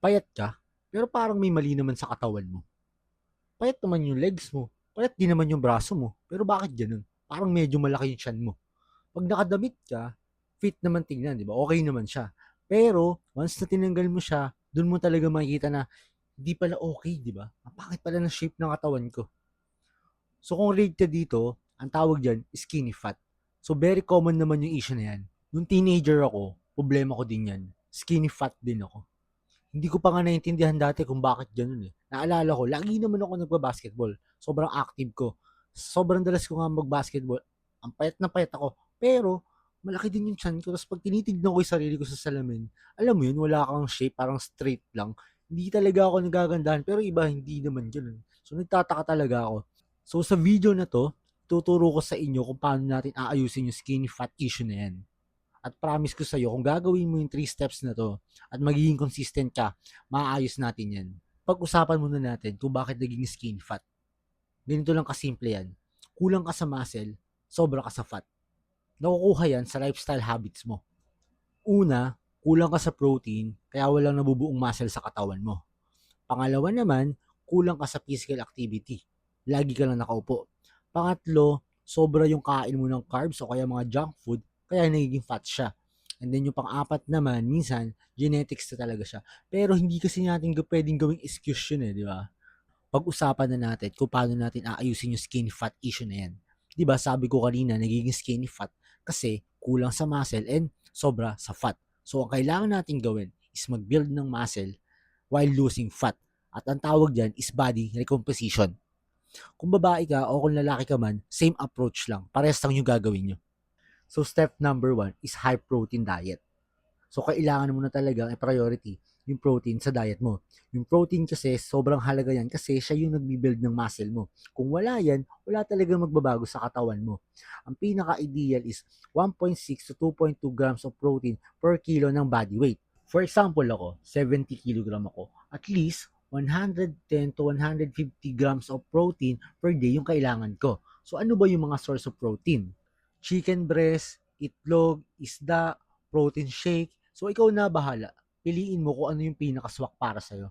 Payat ka, pero parang may mali naman sa katawan mo. Payat naman yung legs mo, payat din naman yung braso mo, pero bakit ganun? Parang medyo malaki yung tiyan mo. Pag nakadamit ka, fit naman tingnan, di ba? Okay naman siya. Pero, once na tinanggal mo siya, dun mo talaga makikita na hindi pala okay, di ba? Ang pangit pala ng shape ng katawan ko. So, kung rate ka dito, ang tawag dyan, skinny fat. So, very common naman yung issue na yan. Nung teenager ako, problema ko din yan. Skinny fat din ako. Hindi ko pa nga naintindihan dati kung bakit ganun eh. Naalala ko, lagi naman ako nagba-basketball. Sobrang active ko. Sobrang dalas ko nga mag-basketball. Ang payat na payat ako. Pero, malaki din yung chan ko. Tapos pag tinitignan ko yung sarili ko sa salamin, alam mo yun, wala kang shape, parang straight lang. Hindi talaga ako nagagandahan. Pero iba, hindi naman ganun. So, nagtataka talaga ako. So, sa video na to, tuturo ko sa inyo kung paano natin aayusin yung skinny fat issue na yan. At promise ko sa'yo, kung gagawin mo yung 3 steps na to at magiging consistent ka, maayos natin yan. Pag-usapan muna natin kung bakit naging skin fat. Ganito lang kasimple yan. Kulang ka sa muscle, sobra ka sa fat. Nakukuha yan sa lifestyle habits mo. Una, kulang ka sa protein, kaya walang nabubuong muscle sa katawan mo. Pangalawa naman, kulang ka sa physical activity. Lagi ka lang nakaupo. Pangatlo, sobra yung kain mo ng carbs o kaya mga junk food, kaya nagiging fat siya. And then yung pang-apat naman, minsan, genetics na talaga siya. Pero hindi kasi natin pwedeng gawing excuse yun eh, di ba? Pag-usapan na natin kung paano natin aayusin yung skinny fat issue na yan. Di ba, sabi ko kanina, nagiging skinny fat kasi kulang sa muscle and sobra sa fat. So, ang kailangan natin gawin is mag-build ng muscle while losing fat. At ang tawag dyan is body recomposition. Kung babae ka o kung lalaki ka man, same approach lang. Parehas lang yung gagawin nyo. So step number 1 is high protein diet. So kailangan mo na talaga priority yung protein sa diet mo. Yung protein kasi sobrang halaga yan kasi siya yung nagbi-build ng muscle mo. Kung wala yan, wala talaga magbabago sa katawan mo. Ang pinaka-ideal is 1.6 to 2.2 grams of protein per kilo ng body weight. For example ako, 70 kilogram ako. At least 110 to 150 grams of protein per day yung kailangan ko. So ano ba yung mga source of protein? Chicken breast, itlog, isda, protein shake. So ikaw na bahala. Piliin mo kung ano yung pinakaswak para sa'yo.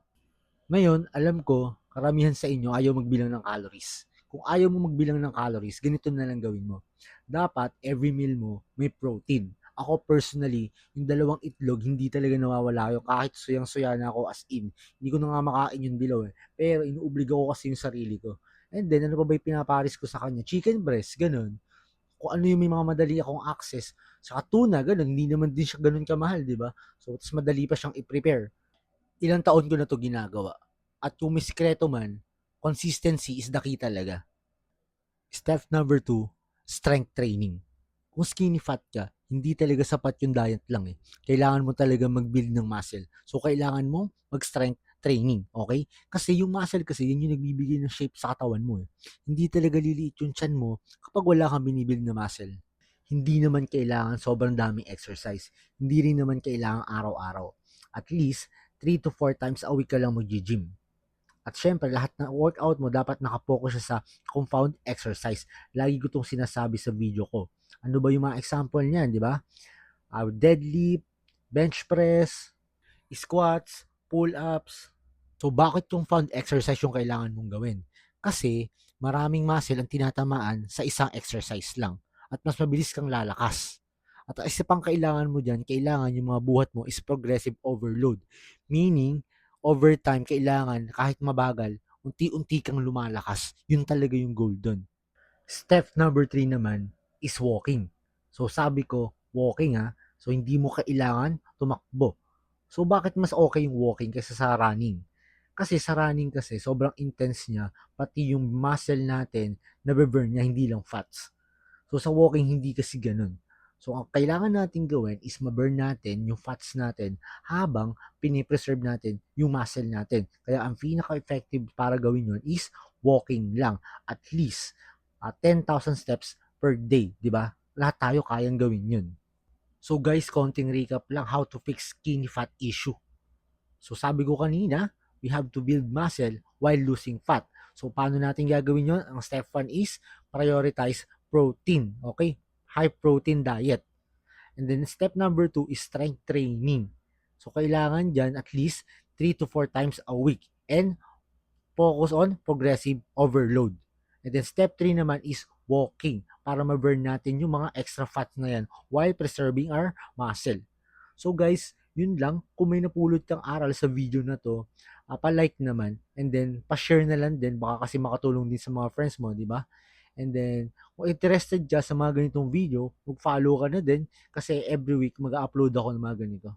Ngayon, alam ko, karamihan sa inyo ayaw magbilang ng calories. Kung ayaw mo magbilang ng calories, ganito na lang gawin mo. Dapat, every meal mo, may protein. Ako personally, yung dalawang itlog, hindi talaga nawawala yung kahit suyang-suya na ako as in. Hindi ko na nga makain yung dilaw eh. Pero inuobliga ko kasi yung sarili ko. And then, ano pa ba yung pinaparis ko sa kanya? Chicken breast, ganun. Kung ano yung may mga madali akong access. Saka tuna, ganun. Hindi naman din siya ganun kamahal, di ba? So, tas madali pa siyang i-prepare. Ilang taon ko na to ginagawa. At kung may sikreto man, consistency is the key talaga. Step number 2, strength training. Kung skinny fat ka, hindi talaga sapat yung diet lang eh. Kailangan mo talaga mag-build ng muscle. So, kailangan mo mag-strength training, okay? Kasi yung muscle kasi, yun yung nagbibigay ng shape sa katawan mo eh. Hindi talaga liliit yung chan mo kapag wala kang binibuild na muscle. Hindi naman kailangan sobrang daming exercise. Hindi rin naman kailangan araw-araw. At least, 3 to 4 times a week ka lang mag-gym. At syempre, lahat ng workout mo dapat nakapokus siya sa compound exercise. Lagi ko itong sinasabi sa video ko. Ano ba yung mga example niyan, di ba? Deadlift, bench press, squats, pull-ups. So, bakit yung compound exercise yung kailangan mong gawin? Kasi, maraming muscle ang tinatamaan sa isang exercise lang. At mas mabilis kang lalakas. At isa pang kailangan mo dyan, kailangan yung mga buhat mo is progressive overload. Meaning, over time, kailangan kahit mabagal, unti-unti kang lumalakas. Yun talaga yung goal dun. Step number 3 naman is walking. So sabi ko, walking ha. So hindi mo kailangan tumakbo. So bakit mas okay yung walking kaysa sa running? Kasi sa running kasi sobrang intense niya, pati yung muscle natin na-burn niya, hindi lang fats. So sa walking hindi kasi ganun. So ang kailangan natin gawin is ma-burn natin yung fats natin habang pinipreserve natin yung muscle natin. Kaya ang pinaka-effective para gawin yun is walking lang. At least 10,000 steps per day, di ba? Lahat tayo kayang gawin yun. So guys, konting recap lang how to fix skinny fat issue. So sabi ko kanina, we have to build muscle while losing fat. So paano natin gagawin yun? Ang step 1 is prioritize protein. Okay? High protein diet. And then step number 2 is strength training. So kailangan dyan at least 3 to 4 times a week and focus on progressive overload. And then step 3 naman is walking para ma-burn natin yung mga extra fats na yan while preserving our muscle. So guys, yun lang. Kung may napulot kang aral sa video na to, pa-like naman and then pa-share na lang din baka kasi makatulong din sa mga friends mo, di ba? And then, kung interested ka sa mga ganitong video, mag-follow ka na din kasi every week mag-upload ako ng mga ganito.